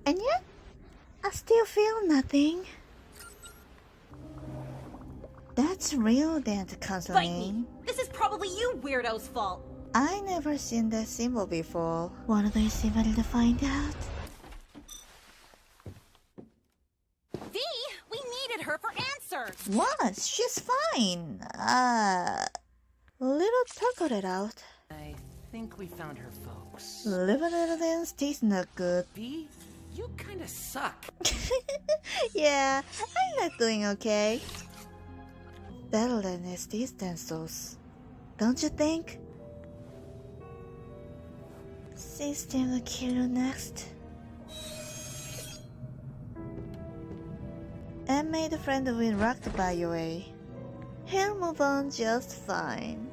And yet, I still feel nothing. That's real dent Bite me! counseling. This is probably you weirdo's fault. I never seen that symbol before. Wanna do symbol to find out? V, we needed her for answers. What? She's fine. Little talk it out. I think we found her folks. Living little dance tastes not good. V, you kinda suck. Yeah, I'm not doing okay. Better than these stencils, don't you think? System will kill you next. And made a friend with rocked by your way. He'll move on just fine.